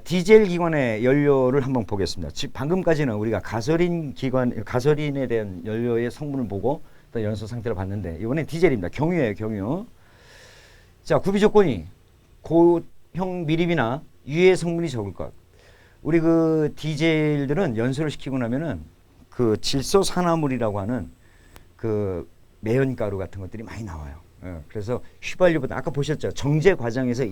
디젤 기관의 연료를 한번 보겠습니다. 방금까지는 우리가 가솔린에 대한 연료의 성분을 보고 또 연소 상태를 봤는데 이번엔 디젤입니다. 경유예요, 경유. 자, 구비 조건이 고형 미립이나 유해 성분이 적을 것. 우리 그 디젤들은 연소를 시키고 나면은 그 질소산화물이라고 하는 그 매연가루 같은 것들이 많이 나와요. 그래서 휘발유보다 아까 보셨죠? 정제 과정에서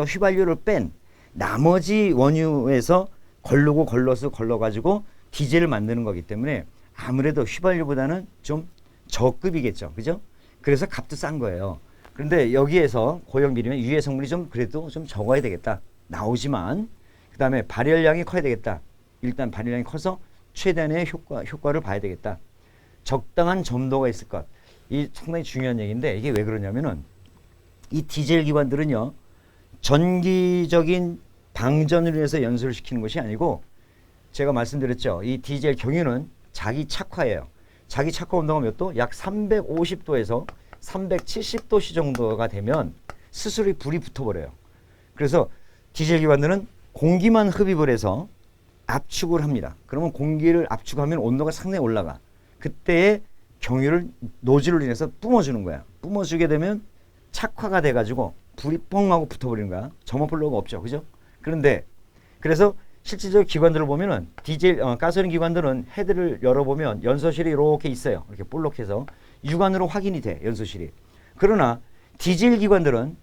휘발유를 뺀 나머지 원유에서 걸러가지고 디젤을 만드는 거기 때문에 아무래도 휘발유보다는 좀 저급이겠죠. 그죠? 그래서 값도 싼 거예요. 그런데 여기에서 고형 미리면 유해 성분이 좀 그래도 좀 적어야 되겠다. 나오지만 그 다음에 발열량이 커야 되겠다. 일단 발열량이 커서 최대한의 효과를 봐야 되겠다. 적당한 점도가 있을 것. 이 상당히 중요한 얘기인데 이게 왜 그러냐면은 이 디젤 기관들은요. 전기적인 방전을 위해서 연소를 시키는 것이 아니고 제가 말씀드렸죠. 이 디젤 경유는 자기 착화예요. 자기 착화 온도가 몇 도? 약 350도에서 370도씨 정도가 되면 스스로 불이 붙어버려요. 그래서 디젤 기관들은 공기만 흡입을 해서 압축을 합니다. 그러면 공기를 압축하면 온도가 상당히 올라가. 그때에 경유를 노즐을 인해서 뿜어주는 거야. 뿜어주게 되면 착화가 돼가지고 불이 뻥 하고 붙어버리는 거야. 점화블로가 없죠. 그죠? 그런데 그래서 실질적으로 기관들을 보면은 가솔린 기관들은 헤드를 열어보면 연소실이 이렇게 있어요. 이렇게 볼록해서 육안으로 확인이 돼. 연소실이. 그러나 디젤 기관들은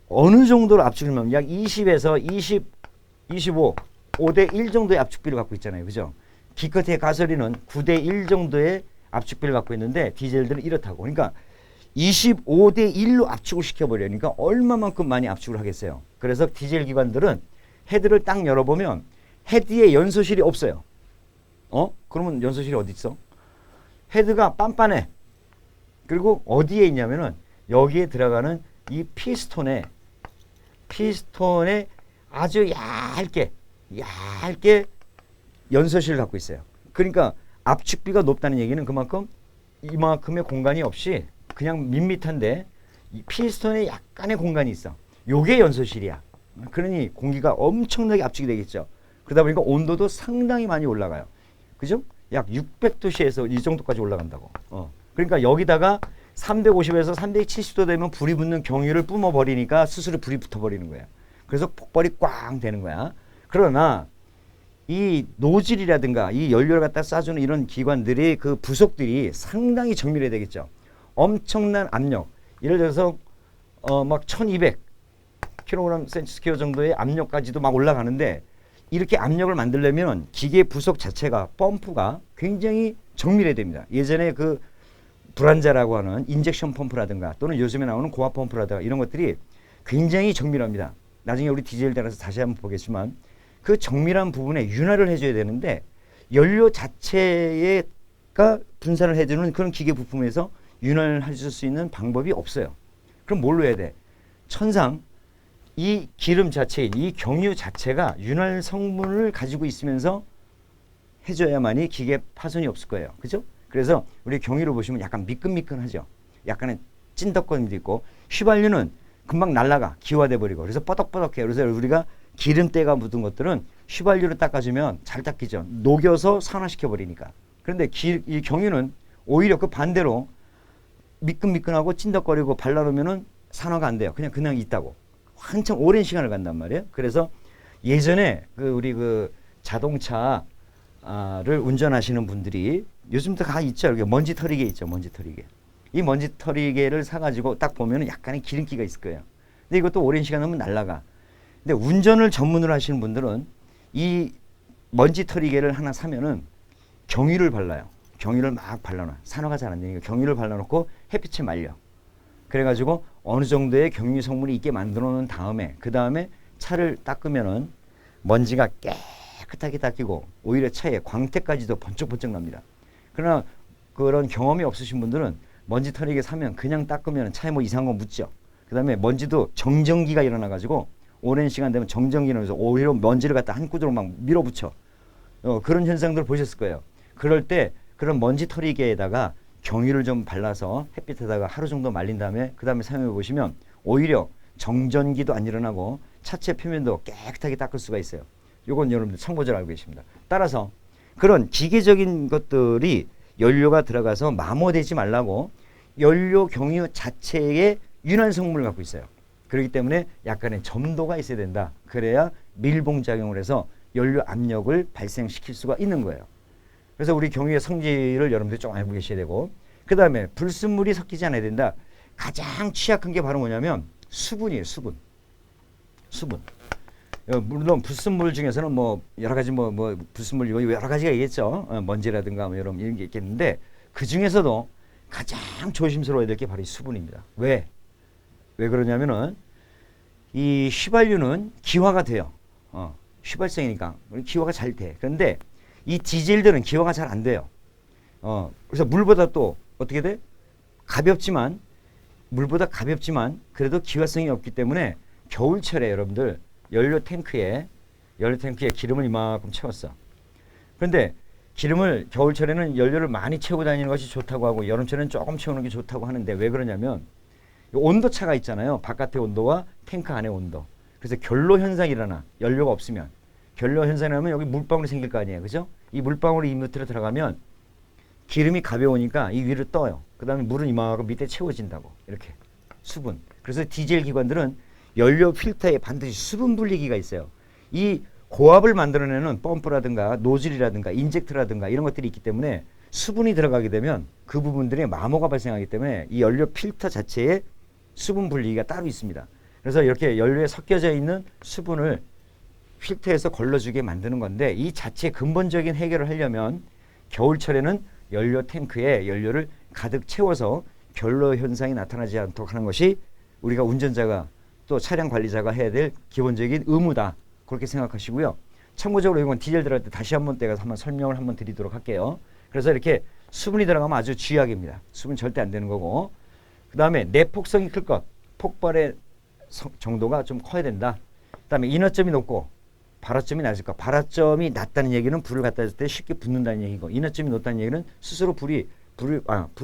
어느 정도로 압축이면 약 20에서 25, 5대 1 정도의 압축비를 갖고 있잖아요. 그죠? 기껏해 가솔린은 9대 1 정도의 압축비를 갖고 있는데 디젤들은 이렇다고. 그러니까 25대 1로 압축을 시켜버리니까 얼마만큼 많이 압축을 하겠어요. 그래서 디젤 기관들은 헤드를 딱 열어보면 헤드에 연소실이 없어요. 그러면 연소실이 어디 있어? 헤드가 빤빤해. 그리고 어디에 있냐면은 여기에 들어가는 이 피스톤에 아주 얇게 연소실을 갖고 있어요. 그러니까 압축비가 높다는 얘기는 그만큼 이만큼의 공간이 없이 그냥 밋밋한데 이 피스톤에 약간의 공간이 있어. 요게 연소실이야. 그러니 공기가 엄청나게 압축이 되겠죠. 그러다 보니까 온도도 상당히 많이 올라가요. 그죠? 약 600도씨에서 이 정도까지 올라간다고. 그러니까 여기다가 350에서 370도 되면 불이 붙는 경유를 뿜어버리니까 스스로 불이 붙어버리는 거예요. 그래서 폭발이 꽝 되는 거야. 그러나 이 노즐이라든가 이 연료를 갖다 쏴주는 이런 기관들의 그 부속들이 상당히 정밀해야 되겠죠. 엄청난 압력. 예를 들어서 막 1200kg 센티스퀘어 정도의 압력까지도 막 올라가는데 이렇게 압력을 만들려면 기계 부속 자체가 펌프가 굉장히 정밀해야 됩니다. 예전에 그 불안자라고 하는 인젝션 펌프라든가 또는 요즘에 나오는 고압 펌프라든가 이런 것들이 굉장히 정밀합니다. 나중에 우리 디젤 따라서 다시 한번 보겠지만 그 정밀한 부분에 윤활을 해줘야 되는데 연료 자체가 분산을 해주는 그런 기계 부품에서 윤활을 해줄 수 있는 방법이 없어요. 그럼 뭘로 해야 돼? 천상 이 기름 자체인 이 경유 자체가 윤활 성분을 가지고 있으면서 해줘야만이 기계 파손이 없을 거예요. 그죠? 그래서 우리 경유를 보시면 약간 미끈미끈하죠. 약간의 찐덕거림도 있고 휘발유는 금방 날아가 기화돼 버리고 그래서 뻐덕뻐덕해요. 그래서 우리가 기름때가 묻은 것들은 휘발유를 닦아주면 잘 닦이죠. 녹여서 산화시켜 버리니까. 그런데 이 경유는 오히려 그 반대로 미끈미끈하고 찐덕거리고 발라놓으면은 산화가 안 돼요. 그냥 있다고. 한참 오랜 시간을 간단 말이에요. 그래서 예전에 우리 자동차를 운전하시는 분들이 요즘도 다 있죠. 이렇게 먼지 털이개 있죠. 먼지 털이개. 이 먼지 털이개를 사가지고 딱 보면은 약간의 기름기가 있을 거예요. 근데 이것도 오랜 시간 하면 날아가. 근데 운전을 전문으로 하시는 분들은 이 먼지 털이개를 하나 사면은 경유를 발라요. 경유를 막 발라놔. 산화가 잘 안 되니까 경유를 발라놓고 햇빛에 말려. 그래가지고 어느 정도의 경유 성분이 있게 만들어 놓은 다음에 그 다음에 차를 닦으면은 먼지가 깨끗하게 닦이고 오히려 차에 광택까지도 번쩍번쩍 납니다. 그러나 그런 경험이 없으신 분들은 먼지 털이개 사면 그냥 닦으면 차에 뭐 이상한 거 묻죠. 그 다음에 먼지도 정전기가 일어나가지고 오랜 시간 되면 정전기는 해서 오히려 먼지를 갖다 한 구조로 막 밀어붙여. 그런 현상들을 보셨을 거예요. 그럴 때 그런 먼지 털이개에다가 경유를 좀 발라서 햇빛에다가 하루 정도 말린 다음에 그 다음에 사용해 보시면 오히려 정전기도 안 일어나고 차체 표면도 깨끗하게 닦을 수가 있어요. 요건 여러분들 참고적으로 알고 계십니다. 따라서 그런 기계적인 것들이 연료가 들어가서 마모되지 말라고 연료 경유 자체에 윤활 성분을 갖고 있어요. 그렇기 때문에 약간의 점도가 있어야 된다. 그래야 밀봉작용을 해서 연료 압력을 발생시킬 수가 있는 거예요. 그래서 우리 경유의 성질을 여러분들이 좀 알고 계셔야 되고, 그 다음에 불순물이 섞이지 않아야 된다. 가장 취약한 게 바로 뭐냐면 수분이에요. 수분. 물론 불순물 중에서는 뭐 여러 가지 뭐 불순물 여러 가지가 있겠죠. 먼지라든가 뭐 이런 게 있겠는데 그 중에서도 가장 조심스러워야 될 게 바로 이 수분입니다. 왜 그러냐면은 이 휘발유는 기화가 돼요. 휘발성이니까 기화가 잘 돼. 그런데 이 디젤들은 기화가 잘 안 돼요. 그래서 물보다 또 어떻게 돼? 물보다 가볍지만 그래도 기화성이 없기 때문에 겨울철에 여러분들 연료 탱크에 기름을 이만큼 채웠어. 그런데 기름을 겨울철에는 연료를 많이 채우고 다니는 것이 좋다고 하고 여름철에는 조금 채우는 게 좋다고 하는데 왜 그러냐면 온도 차가 있잖아요. 바깥의 온도와 탱크 안의 온도. 그래서 결로 현상이 일어나. 연료가 없으면. 결로 현상이 나면 여기 물방울이 생길 거 아니에요. 그죠? 이 물방울이 이 밑으로 들어가면 기름이 가벼우니까 이 위로 떠요. 그 다음에 물은 이만큼 밑에 채워진다고. 이렇게. 수분. 그래서 디젤 기관들은 연료 필터에 반드시 수분 분리기가 있어요. 이 고압을 만들어내는 펌프라든가 노즐이라든가 인젝터라든가 이런 것들이 있기 때문에 수분이 들어가게 되면 그 부분들에 마모가 발생하기 때문에 이 연료 필터 자체에 수분 분리기가 따로 있습니다. 그래서 이렇게 연료에 섞여져 있는 수분을 필터에서 걸러주게 만드는 건데 이 자체 근본적인 해결을 하려면 겨울철에는 연료 탱크에 연료를 가득 채워서 결로 현상이 나타나지 않도록 하는 것이 우리가 운전자가 또 차량 관리자가 해야 될 기본적인 의무다. 그렇게 생각하시고요. 참고적으로 이건 디젤 들어갈 때 다시 한번 설명을 한번 드리도록 할게요. 그래서 이렇게 수분이 들어가면 아주 쥐약입니다. 수분 절대 안 되는 거고. 그 다음에 내폭성이 클 것. 폭발의 정도가 좀 커야 된다. 그 다음에 인화점이 높고 발화점이 낮을 것. 발화점이 낮다는 얘기는 불을 갖다 댈 때 쉽게 붙는다는 얘기고 인화점이 높다는 얘기는 스스로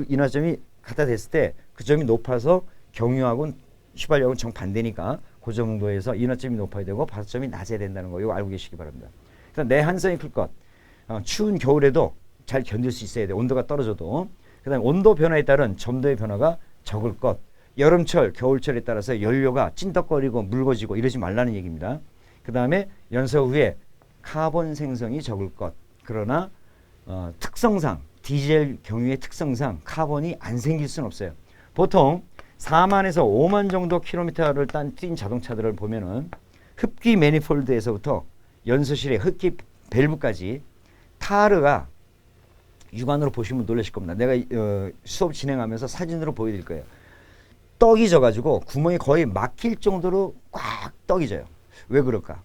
인화점이 갖다 댔을 때 그 점이 높아서 경유하고는 휘발유하고는 정반대니까 그 정도에서 인화점이 높아야 되고 발화점이 낮아야 된다는 거 이거 알고 계시기 바랍니다. 일단 내한성이 클 것. 추운 겨울에도 잘 견딜 수 있어야 돼. 온도가 떨어져도. 그 다음에 온도 변화에 따른 점도의 변화가 적을 것. 여름철, 겨울철에 따라서 연료가 찐덕거리고 묽어지고 이러지 말라는 얘기입니다. 그 다음에 연소 후에 카본 생성이 적을 것. 그러나 특성상 디젤 경유의 특성상 카본이 안 생길 수는 없어요. 보통 4만에서 5만 정도 킬로미터를 뛴 자동차들을 보면은 흡기 매니폴드에서부터 연소실의 흡기 밸브까지 타르가 육안으로 보시면 놀라실 겁니다. 내가 수업 진행하면서 사진으로 보여드릴 거예요. 떡이 져가지고 구멍이 거의 막힐 정도로 꽉 떡이 져요. 왜 그럴까?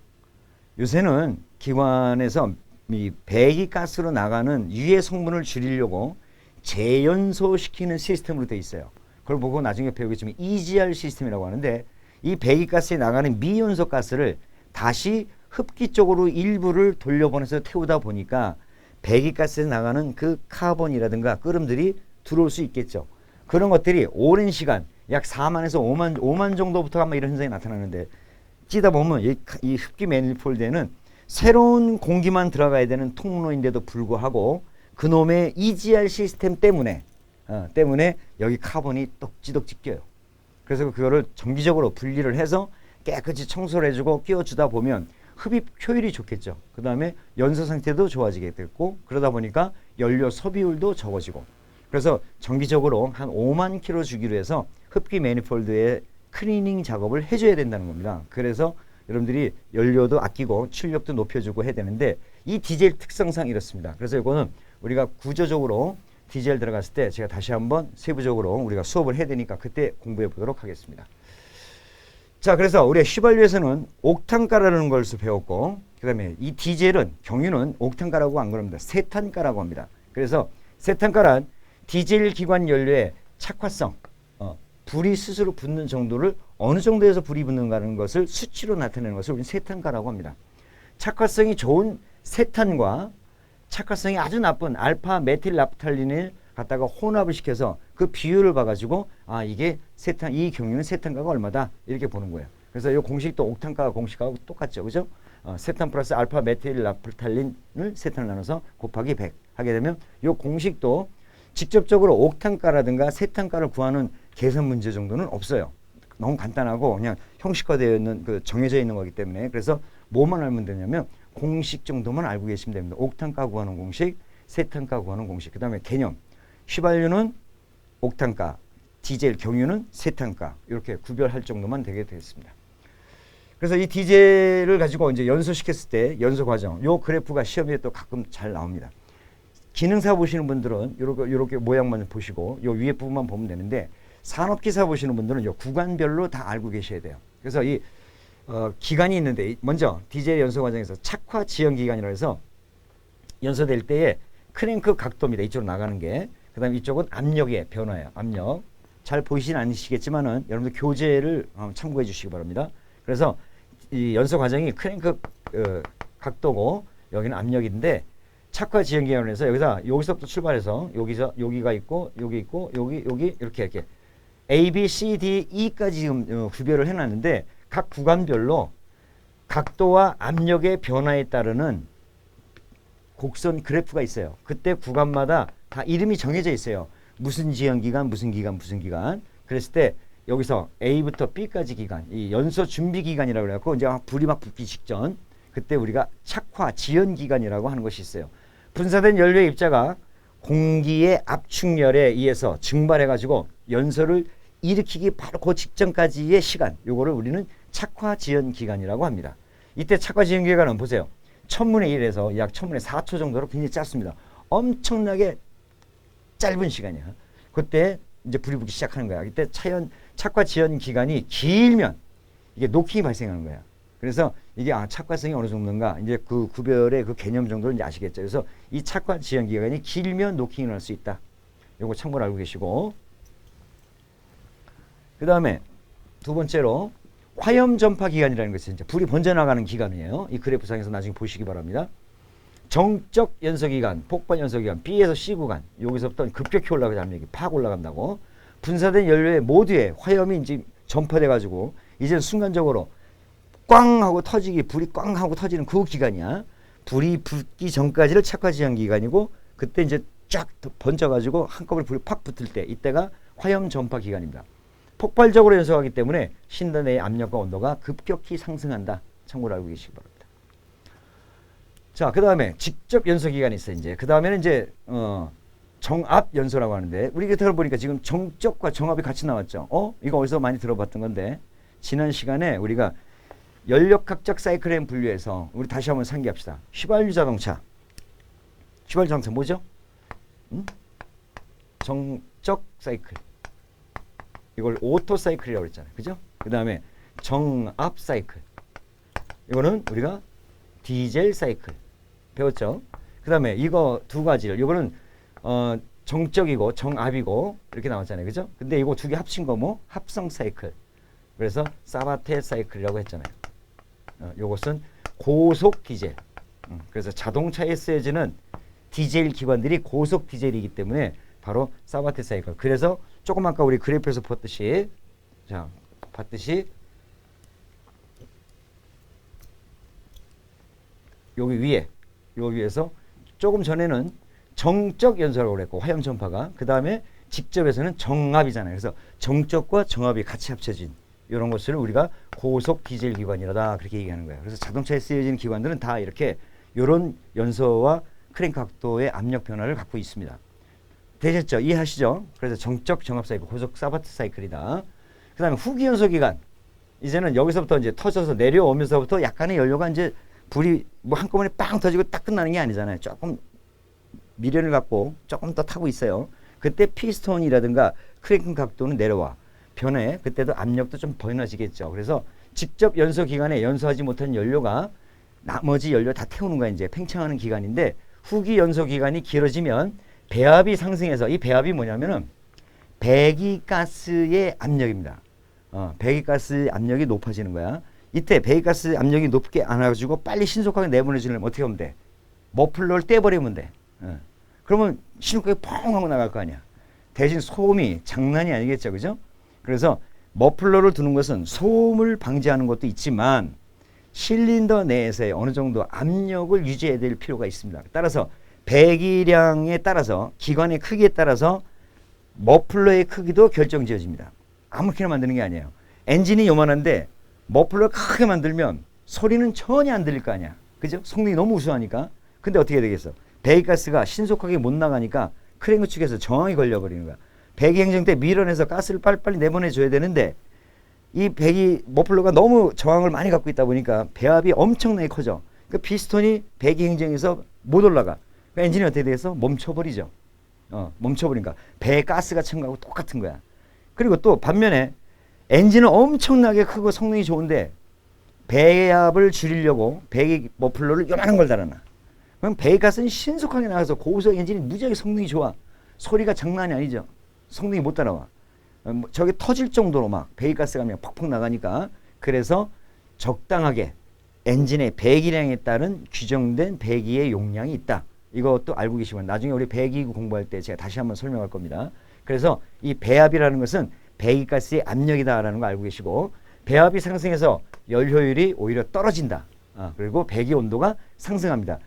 요새는 기관에서 이 배기가스로 나가는 유해 성분을 줄이려고 재연소시키는 시스템으로 되어 있어요. 그걸 보고 나중에 배우겠지만 EGR 시스템이라고 하는데 이 배기가스에 나가는 미연소 가스를 다시 흡기 쪽으로 일부를 돌려보내서 태우다 보니까 배기가스에 나가는 그 카본이라든가 끓음들이 들어올 수 있겠죠. 그런 것들이 오랜 시간 약 4만에서 5만 정도부터 아마 이런 현상이 나타나는데 찌다 보면 이 흡기 매니폴드에는 새로운 공기만 들어가야 되는 통로인데도 불구하고 그놈의 EGR 시스템 때문에 여기 카본이 떡지덕지 껴요. 그래서 그거를 정기적으로 분리를 해서 깨끗이 청소를 해주고 끼워주다 보면 흡입 효율이 좋겠죠. 그 다음에 연소 상태도 좋아지게 됐고 그러다 보니까 연료 소비율도 적어지고 그래서 정기적으로 한 5만 킬로 주기로 해서 흡기 매니폴드에 클리닝 작업을 해줘야 된다는 겁니다. 그래서 여러분들이 연료도 아끼고 출력도 높여주고 해야 되는데 이 디젤 특성상 이렇습니다. 그래서 이거는 우리가 구조적으로 디젤 들어갔을 때 제가 다시 한번 세부적으로 우리가 수업을 해야 되니까 그때 공부해 보도록 하겠습니다. 자, 그래서 우리가 휘발유에서는 옥탄가라는 것을 배웠고 그 다음에 이 디젤은 경유는 옥탄가라고 안 그럽니다. 세탄가라고 합니다. 그래서 세탄가란 디젤 기관 연료의 착화성, 불이 스스로 붙는 정도를 어느 정도에서 불이 붙는가는 것을 수치로 나타내는 것을 우리는 세탄가라고 합니다. 착화성이 좋은 세탄과 착화성이 아주 나쁜 알파 메틸 납탈린을 갖다가 혼합을 시켜서 그 비율을 봐가지고 이게 세탄, 이 경유는 세탄가가 얼마다 이렇게 보는 거예요. 그래서 이 공식도 옥탄가 공식하고 똑같죠. 그죠? 세탄 플러스 알파 메틸 나프탈린을 세탄을 나눠서 곱하기 100 하게 되면 이 공식도 직접적으로 옥탄가라든가 세탄가를 구하는 계산 문제 정도는 없어요. 너무 간단하고 그냥 형식화되어 있는 정해져 있는 거기 때문에 그래서 뭐만 알면 되냐면 공식 정도만 알고 계시면 됩니다. 옥탄가 구하는 공식, 세탄가 구하는 공식. 그다음에 개념. 휘발유는 옥탄가, 디젤 경유는 세탄가. 이렇게 구별할 정도만 되게 되겠습니다. 그래서 이 디젤을 가지고 이제 연소시켰을 때 연소 과정. 요 그래프가 시험에 또 가끔 잘 나옵니다. 기능사 보시는 분들은 요렇게 모양만 보시고 요 위에 부분만 보면 되는데 산업기사 보시는 분들은 요 구간별로 다 알고 계셔야 돼요. 그래서 이 기간이 있는데 먼저 디젤 연소 과정에서 착화 지연 기간이라 해서 연소될 때에 크랭크 각도입니다. 이쪽으로 나가는 게. 그 다음에 이쪽은 압력의 변화예요. 압력. 잘 보이진 않으시겠지만은 여러분들 교재를 참고해 주시기 바랍니다. 그래서 이 연소 과정이 크랭크 각도고 여기는 압력인데 착화 지연 기간을 해서 여기서부터 출발해서 여기가 있고 여기 있고 여기 이렇게 A, B, C, D, E까지 지금 구별을 해놨는데 각 구간별로 각도와 압력의 변화에 따르는 곡선 그래프가 있어요. 그때 구간마다 다 이름이 정해져 있어요. 무슨 지연 기간, 무슨 기간, 무슨 기간. 그랬을 때 여기서 A부터 B까지 기간, 이 연소 준비 기간이라고 그래갖고 이제 불이 막 붙기 직전 그때 우리가 착화 지연 기간이라고 하는 것이 있어요. 분사된 연료의 입자가 공기의 압축열에 의해서 증발해가지고 연소를 일으키기 바로 그 직전까지의 시간, 요거를 우리는 착화 지연 기간이라고 합니다. 이때 착화 지연 기간은 보세요. 1000분의 1에서 약 1000분의 4초 정도로 굉장히 짧습니다. 엄청나게 짧은 시간이야. 그때 이제 불이 붙기 시작하는 거야. 이때 착화 지연 기간이 길면 이게 노킹이 발생하는 거야. 그래서 이게 착화성이 어느 정도인가 이제 그 구별의 그 개념 정도를 이제 아시겠죠. 그래서 이 착화 지연 기간이 길면 노킹이 날 수 있다. 요거 참고로 알고 계시고. 그 다음에 두 번째로 화염 전파 기간이라는 것이 이제 불이 번져나가는 기간이에요. 이 그래프상에서 나중에 보시기 바랍니다. 정적 연소 기간, 폭발 연소 기간, B에서 C 구간, 여기서부터 급격히 올라가자 압력이 팍 올라간다고. 분사된 연료의 모두에 화염이 이제 전파돼 가지고 이제 순간적으로 꽝 하고 터지기, 불이 꽝 하고 터지는 그 기간이야. 불이 붙기 전까지를 착화 지연 기간이고 그때 이제 쫙 번져 가지고 한꺼번에 불이 팍 붙을 때 이때가 화염 전파 기간입니다. 폭발적으로 연소하기 때문에 신단 내의 압력과 온도가 급격히 상승한다. 참고로 알고 계시기 바랍니다. 자, 그 다음에 직접 연소 기간이 있어요. 이제 그 다음에는 이제 정압 연소라고 하는데 우리 곁에 보니까 지금 정적과 정압이 같이 나왔죠. 이거 어디서 많이 들어봤던 건데 지난 시간에 우리가 연력학적 사이클에 분류해서 우리 다시 한번 상기합시다. 휘발유 자동차 뭐죠? 정적 사이클. 이걸 오토 사이클이라고 했잖아요. 그죠? 그 다음에 정압 사이클. 이거는 우리가 디젤 사이클. 배웠죠? 그 다음에 이거 두 가지를. 이거는 정적이고 정압이고 이렇게 나왔잖아요. 그죠? 근데 이거 두 개 합친 거 뭐? 합성 사이클. 그래서 사바테 사이클이라고 했잖아요. 요것은 고속 디젤. 그래서 자동차에 쓰여지는 디젤 기관들이 고속 디젤이기 때문에 바로 사바테 사이클. 그래서 조금 아까 우리 그래프에서 봤듯이 여기 위에서 조금 전에는 정적 연소라고 그랬고 화염 전파가 그 다음에 직접에서는 정압이잖아요. 그래서 정적과 정압이 같이 합쳐진 이런 것을 우리가 고속 디젤 기관이라다 그렇게 얘기하는 거예요. 그래서 자동차에 쓰여지는 기관들은 다 이렇게 이런 연소와 크랭크 각도의 압력 변화를 갖고 있습니다. 되셨죠? 이해하시죠? 그래서 정적 정압 사이클, 고속 사바트 사이클이다. 그 다음에 후기 연소 기간. 이제는 여기서부터 이제 터져서 내려오면서부터 약간의 연료가 이제 불이 뭐 한꺼번에 빵 터지고 딱 끝나는 게 아니잖아요. 조금 미련을 갖고 조금 더 타고 있어요. 그때 피스톤이라든가 크랭크 각도는 내려와. 변해. 그때도 압력도 좀 변화지겠죠. 그래서 직접 연소 기간에 연소하지 못한 연료가 나머지 연료 다 태우는 거야. 이제 팽창하는 기간인데 후기 연소 기간이 길어지면 배압이 상승해서 이 배압이 뭐냐면은 배기가스의 압력입니다. 배기가스 압력이 높아지는 거야. 이때 배기가스 압력이 높게 안 와가지고 빨리 신속하게 내보내주려면 어떻게 하면 돼? 머플러를 떼버리면 돼. 그러면 신속하게 펑 하고 나갈 거 아니야. 대신 소음이 장난이 아니겠죠. 그죠? 그래서 머플러를 두는 것은 소음을 방지하는 것도 있지만 실린더 내에서의 어느 정도 압력을 유지해야 될 필요가 있습니다. 따라서 배기량에 따라서 기관의 크기에 따라서 머플러의 크기도 결정지어집니다. 아무렇게나 만드는 게 아니에요. 엔진이 요만한데 머플러를 크게 만들면 소리는 전혀 안 들릴 거 아니야. 그죠? 성능이 너무 우수하니까. 근데 어떻게 되겠어? 배기가스가 신속하게 못 나가니까 크랭크 축에서 저항이 걸려버리는 거야. 배기 행정 때 밀어내서 가스를 빨리빨리 내보내줘야 되는데 이 배기 머플러가 너무 저항을 많이 갖고 있다 보니까 배압이 엄청나게 커져. 그러니까 피스톤이 배기 행정에서 못 올라가. 그러니까 엔진이 어떻게 되겠어? 멈춰버리죠. 멈춰버리니까 배 가스가 찬 거하고 똑같은 거야. 그리고 또 반면에 엔진은 엄청나게 크고 성능이 좋은데 배압을 줄이려고 배기 머플러를 요만한 걸 달아놔. 그럼 배기가스는 신속하게 나가서 고속 엔진이 무지하게 성능이 좋아. 소리가 장난이 아니죠. 성능이 못 따라와. 저게 터질 정도로 막 배기가스가 그냥 퍽퍽 나가니까 그래서 적당하게 엔진의 배기량에 따른 규정된 배기의 용량이 있다. 이것도 알고 계시면 나중에 우리 배기구 공부할 때 제가 다시 한번 설명할 겁니다. 그래서 이 배압이라는 것은 배기가스의 압력이다라는 거 알고 계시고 배압이 상승해서 열 효율이 오히려 떨어진다. 그리고 배기 온도가 상승합니다.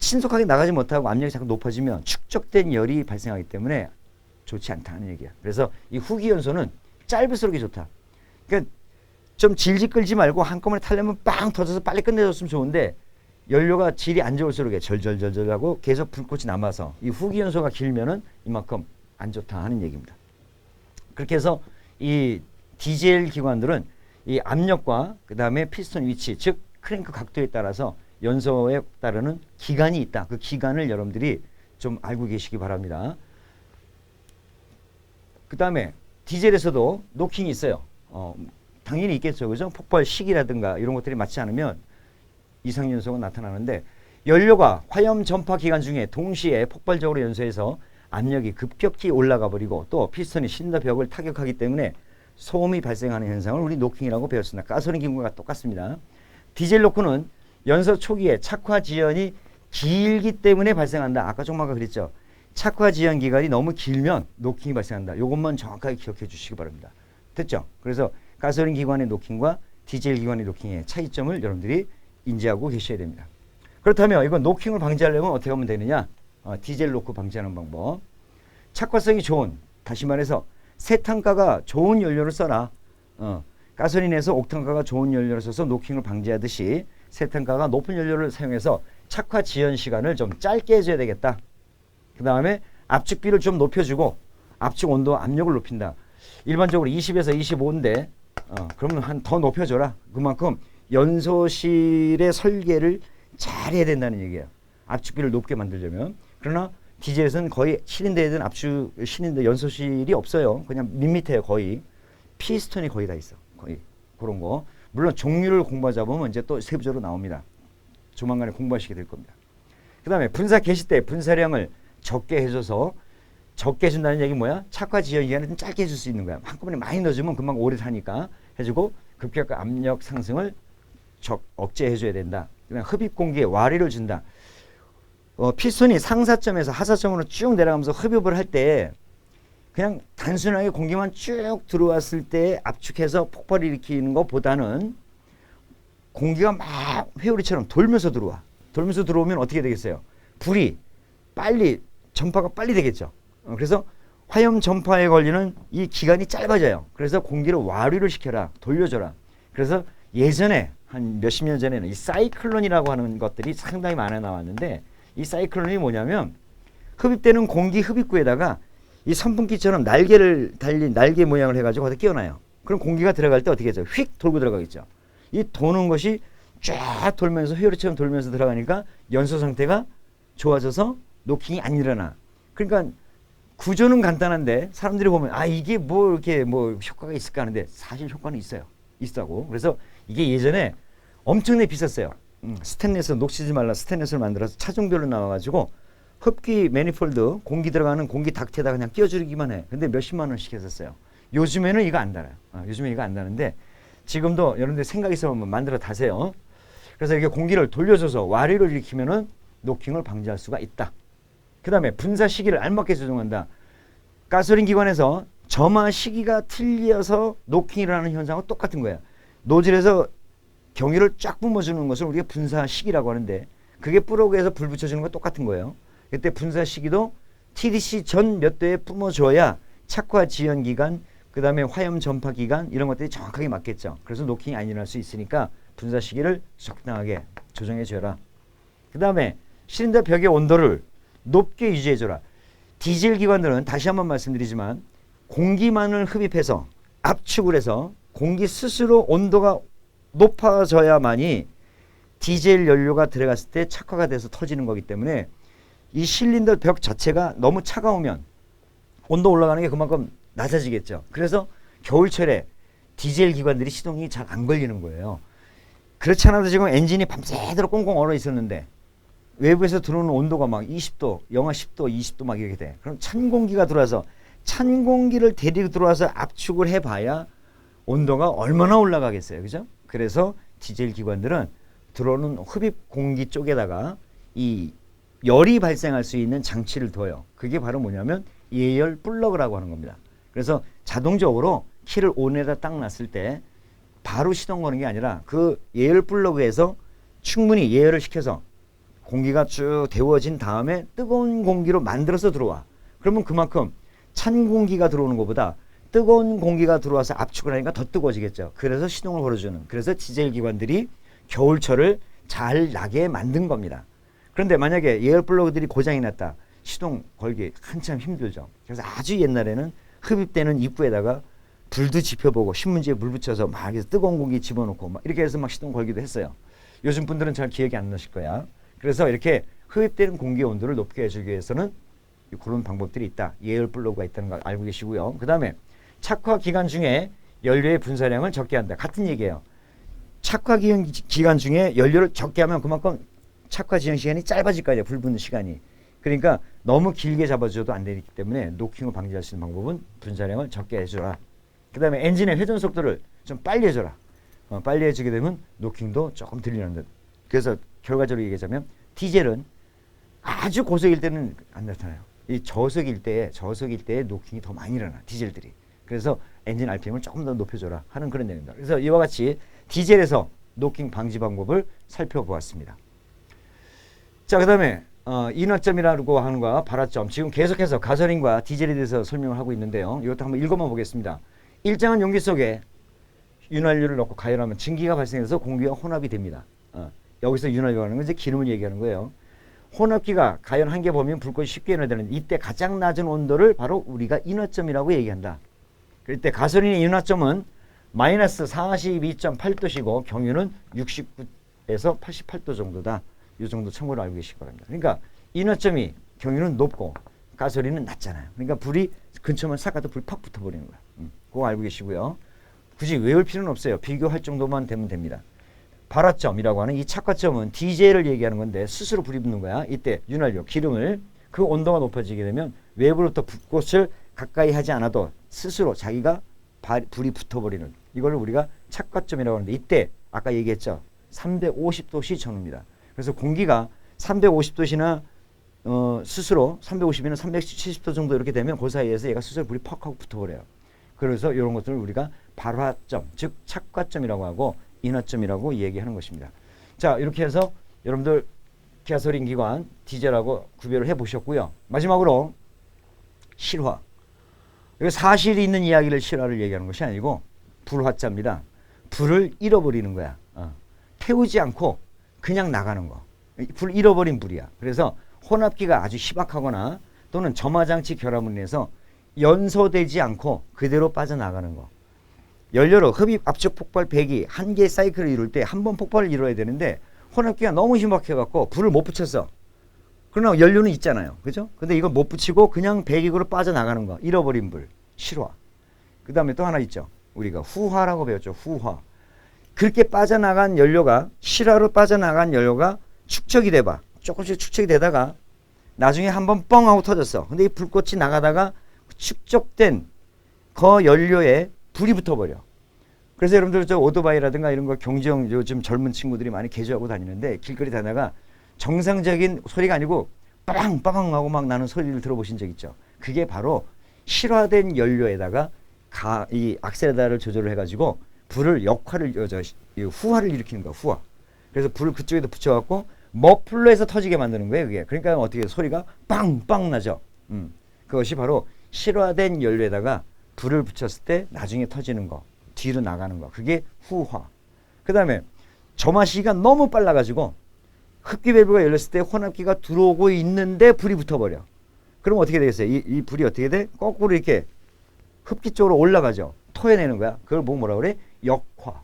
신속하게 나가지 못하고 압력이 자꾸 높아지면 축적된 열이 발생하기 때문에 좋지 않다는 얘기야. 그래서 이 후기 연소는 짧을수록 좋다. 그러니까 좀 질질 끌지 말고 한꺼번에 타려면 빵 터져서 빨리 끝내줬으면 좋은데 연료가 질이 안 좋을수록 절절절절 하고 계속 불꽃이 남아서 이 후기 연소가 길면은 이만큼 안 좋다 하는 얘기입니다. 그렇게 해서 이 디젤 기관들은 이 압력과 그 다음에 피스톤 위치, 즉 크랭크 각도에 따라서 연소에 따르는 기간이 있다. 그 기간을 여러분들이 좀 알고 계시기 바랍니다. 그 다음에 디젤에서도 노킹이 있어요. 당연히 있겠죠. 그죠? 폭발 시기라든가 이런 것들이 맞지 않으면 이상연소가 나타나는데 연료가 화염 전파 기간 중에 동시에 폭발적으로 연소해서 압력이 급격히 올라가 버리고 또 피스톤이 실린더 벽을 타격하기 때문에 소음이 발생하는 현상을 우리 노킹이라고 배웠습니다. 가솔린 기관과 똑같습니다. 디젤 노크는 연소 초기에 착화 지연이 길기 때문에 발생한다. 아까 조금 아까 그랬죠. 착화 지연 기간이 너무 길면 노킹이 발생한다. 이것만 정확하게 기억해 주시기 바랍니다. 됐죠? 그래서 가솔린 기관의 노킹과 디젤 기관의 노킹의 차이점을 여러분들이 인지하고 계셔야 됩니다. 그렇다면 이건 노킹을 방지하려면 어떻게 하면 되느냐? 디젤 노크 방지하는 방법. 착화성이 좋은, 다시 말해서 세탄가가 좋은 연료를 써라. 가솔린에서 옥탄가가 좋은 연료를 써서 노킹을 방지하듯이 세탄가가 높은 연료를 사용해서 착화 지연 시간을 좀 짧게 해줘야 되겠다. 그 다음에 압축비를 좀 높여주고 압축 온도 압력을 높인다. 일반적으로 20에서 25인데 그러면 한 더 높여줘라. 그만큼 연소실의 설계를 잘 해야 된다는 얘기예요. 압축비를 높게 만들려면. 그러나 디젤에서는 거의 실린더에든 실린더 연소실이 없어요. 그냥 밋밋해요. 거의. 피스톤이 거의 다 있어. 거의 그런 거. 물론 종류를 공부하자 보면 이제 또 세부적으로 나옵니다. 조만간에 공부하시게 될 겁니다. 그 다음에 분사 개시 때 분사량을 적게 해줘서 적게 해준다는 얘기 뭐야? 착화 지연 기간을 좀 짧게 해줄 수 있는 거야. 한꺼번에 많이 넣어주면 금방 오래 타니까 해주고 급격한 압력 상승을 억제해줘야 된다. 그다음 흡입 공기에 와류를 준다. 피스톤이 상사점에서 하사점으로 쭉 내려가면서 흡입을 할 때 그냥 단순하게 공기만 쭉 들어왔을 때 압축해서 폭발을 일으키는 것보다는 공기가 막 회오리처럼 돌면서 들어와. 돌면서 들어오면 어떻게 되겠어요? 불이 빨리 전파가 빨리 되겠죠. 그래서 화염 전파에 걸리는 이 기간이 짧아져요. 그래서 공기를 와류를 시켜라. 돌려줘라. 그래서 예전에 한 몇십 년 전에는 이 사이클론이라고 하는 것들이 상당히 많이 나왔는데 이 사이클론이 뭐냐면 흡입되는 공기 흡입구에다가 이 선풍기처럼 날개를 달린 날개 모양을 해가지고 거기다 끼워놔요. 그럼 공기가 들어갈 때 어떻게 하죠? 휙 돌고 들어가겠죠. 이 도는 것이 쫙 돌면서 회오리처럼 돌면서 들어가니까 연소 상태가 좋아져서 노킹이 안 일어나. 그러니까 구조는 간단한데 사람들이 보면 이게 뭐 이렇게 뭐 효과가 있을까 하는데 사실 효과는 있다고. 그래서 이게 예전에 엄청나게 비쌌어요. 스테인리스 녹시지 말라 스테인리스를 만들어서 차종별로 나와가지고 흡기 매니폴드 공기 들어가는 공기 닥트에다 그냥 끼워주기만 해. 근데 몇십만 원씩 했었어요. 요즘에는 이거 안 달아요. 요즘에 이거 안 다는데 지금도 여러분들 생각 있으면 만들어 다세요. 그래서 이게 공기를 돌려줘서 와류를 일으키면은 노킹을 방지할 수가 있다. 그 다음에 분사 시기를 알맞게 조정한다. 가솔린 기관에서 점화 시기가 틀려서 노킹이라는 현상은 똑같은 거야. 노즐에서 경유를 쫙 뿜어주는 것을 우리가 분사 시기라고 하는데 그게 뿌러그에서 불 붙여주는 거 똑같은 거예요. 그때 분사 시기도 TDC 전 몇 도에 뿜어줘야 착화 지연 기간, 그 다음에 화염 전파 기간 이런 것들이 정확하게 맞겠죠. 그래서 노킹이 안 일어날 수 있으니까 분사 시기를 적당하게 조정해줘라. 그 다음에 실린더 벽의 온도를 높게 유지해줘라. 디젤 기관들은 다시 한번 말씀드리지만 공기만을 흡입해서 압축을 해서 공기 스스로 온도가 높아져야만이 디젤 연료가 들어갔을 때 착화가 돼서 터지는 거기 때문에 이 실린더 벽 자체가 너무 차가우면 온도 올라가는 게 그만큼 낮아지겠죠. 그래서 겨울철에 디젤 기관들이 시동이 잘 안 걸리는 거예요. 그렇지 않아도 지금 엔진이 밤새도록 꽁꽁 얼어 있었는데 외부에서 들어오는 온도가 막 20도, 영하 10도, 20도 막 이렇게 돼. 그럼 찬 공기가 들어와서 찬 공기를 데리고 들어와서 압축을 해봐야 온도가 얼마나 올라가겠어요. 그죠? 그래서 디젤 기관들은 들어오는 흡입 공기 쪽에다가 이 열이 발생할 수 있는 장치를 둬요. 그게 바로 뭐냐면 예열 플러그라고 하는 겁니다. 그래서 자동적으로 키를 온에다 딱 놨을 때 바로 시동 거는 게 아니라 그 예열 플러그에서 충분히 예열을 시켜서 공기가 쭉 데워진 다음에 뜨거운 공기로 만들어서 들어와. 그러면 그만큼 찬 공기가 들어오는 것보다 뜨거운 공기가 들어와서 압축을 하니까 더 뜨거워지겠죠. 그래서 시동을 걸어주는. 그래서 디젤 기관들이 겨울철을 잘 나게 만든 겁니다. 그런데 만약에 예열 플러그들이 고장이 났다. 시동 걸기 한참 힘들죠. 그래서 아주 옛날에는 흡입되는 입구에다가 불도 지펴보고 신문지에 물 붙여서 막 뜨거운 공기 집어넣고 막 이렇게 해서 막 시동 걸기도 했어요. 요즘 분들은 잘 기억이 안 나실 거야. 그래서 이렇게 흡입되는 공기의 온도를 높게 해주기 위해서는 그런 방법들이 있다. 예열 플러그가 있다는 걸 알고 계시고요. 그 다음에 착화 기간 중에 연료의 분사량을 적게 한다. 같은 얘기예요. 착화 기간 중에 연료를 적게 하면 그만큼 착화 지연 시간이 짧아질 거 아니에요. 불 붙는 시간이. 그러니까 너무 길게 잡아줘도 안 되기 때문에 노킹을 방지할 수 있는 방법은 분사량을 적게 해줘라. 그 다음에 엔진의 회전 속도를 좀 빨리 해줘라. 빨리 해주게 되면 노킹도 조금 덜 일어난다. 그래서 결과적으로 얘기하자면 디젤은 아주 고속일 때는 안 나타나요. 이 저속일 때에 노킹이 더 많이 일어나. 디젤들이. 그래서 엔진 RPM을 조금 더 높여줘라 하는 그런 내용입니다. 그래서 이와 같이 디젤에서 노킹 방지 방법을 살펴보았습니다. 자, 그 다음에 인화점이라고 하는 거와 발화점. 지금 계속해서 가솔린과 디젤에 대해서 설명을 하고 있는데요. 이것도 한번 읽어만 보겠습니다. 일정한 용기 속에 윤활유를 넣고 가열하면 증기가 발생해서 공기와 혼합이 됩니다. 여기서 윤활유라고 하는 건 이제 기름을 얘기하는 거예요. 혼합기가 가열 한 개 보면 불꽃이 쉽게 인화되는 이때 가장 낮은 온도를 바로 우리가 인화점이라고 얘기한다. 그때 가솔린의 인화점은 마이너스 42.8도시고 경유는 69에서 88도 정도다. 이 정도 참고로 알고 계시기 바랍니다. 그러니까 인화점이 경유는 높고 가솔린은 낮잖아요. 그러니까 불이 근처만 싹 가도 불이 팍 붙어버리는 거야. 그거 알고 계시고요. 굳이 외울 필요는 없어요. 비교할 정도만 되면 됩니다. 발화점이라고 하는 이 착화점은 디젤을 얘기하는 건데 스스로 불이 붙는 거야. 이때 윤활유, 기름을 그 온도가 높아지게 되면 외부로부터 불꽃을 가까이 하지 않아도 스스로 자기가 불이 붙어버리는 이걸 우리가 착화점이라고 하는데 이때 아까 얘기했죠. 350도씨 전후입니다. 그래서 공기가 350도씨나 스스로 350이나 370도 정도 이렇게 되면 그 사이에서 얘가 스스로 불이 퍽 하고 붙어버려요. 그래서 이런 것들을 우리가 발화점, 즉 착화점이라고 하고 인화점이라고 얘기하는 것입니다. 자, 이렇게 해서 여러분들 가솔린 기관, 디젤하고 구별을 해보셨고요. 마지막으로 실화. 이거 사실이 있는 이야기를 실화를 얘기하는 것이 아니고 불화자입니다. 불을 잃어버리는 거야. 태우지 않고 그냥 나가는 거. 불 잃어버린 불이야. 그래서 혼합기가 아주 희박하거나 또는 점화장치 결함으로 인해서 연소되지 않고 그대로 빠져나가는 거. 연료로 흡입 압축 폭발 배기 한 개의 사이클을 이룰 때 한 번 폭발을 이뤄야 되는데 혼합기가 너무 희박해갖고 불을 못 붙였어. 그러나 연료는 있잖아요. 그죠? 근데 이걸 못 붙이고 그냥 배기구로 빠져나가는 거. 잃어버린 불. 실화. 그 다음에 또 하나 있죠. 우리가 후화라고 배웠죠. 후화. 그렇게 빠져나간 연료가 실화로 빠져나간 연료가 축적이 돼봐. 조금씩 축적이 되다가 나중에 한번 뻥 하고 터졌어. 근데 이 불꽃이 나가다가 축적된 그 연료에 불이 붙어버려. 그래서 여러분들 저 오토바이라든가 이런 거 경주형 요즘 젊은 친구들이 많이 개조하고 다니는데 길거리 다니다가 정상적인 소리가 아니고 빠방빠방 하고 막 나는 소리를 들어보신 적 있죠. 그게 바로 실화된 연료에다가 이 악셀에다를 조절을 해가지고 불을 후화를 일으키는 거야. 후화. 그래서 불을 그쪽에다 붙여갖고 머플러에서 터지게 만드는 거예요. 그게. 그러니까 어떻게 소리가 빵빵 나죠. 그것이 바로 실화된 연료에다가 불을 붙였을 때 나중에 터지는 거, 뒤로 나가는 거. 그게 후화. 그 다음에 점화시기가 너무 빨라가지고 흡기 밸브가 열렸을 때 혼합기가 들어오고 있는데 불이 붙어버려. 그럼 어떻게 되겠어요? 이 불이 어떻게 돼? 거꾸로 이렇게 흡기 쪽으로 올라가죠. 토해내는 거야. 그걸 뭐라 그래? 역화.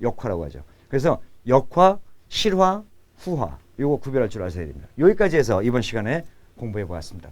역화라고 하죠. 그래서 역화, 실화, 후화. 요거 구별할 줄 아셔야 됩니다. 여기까지 해서 이번 시간에 공부해 보았습니다.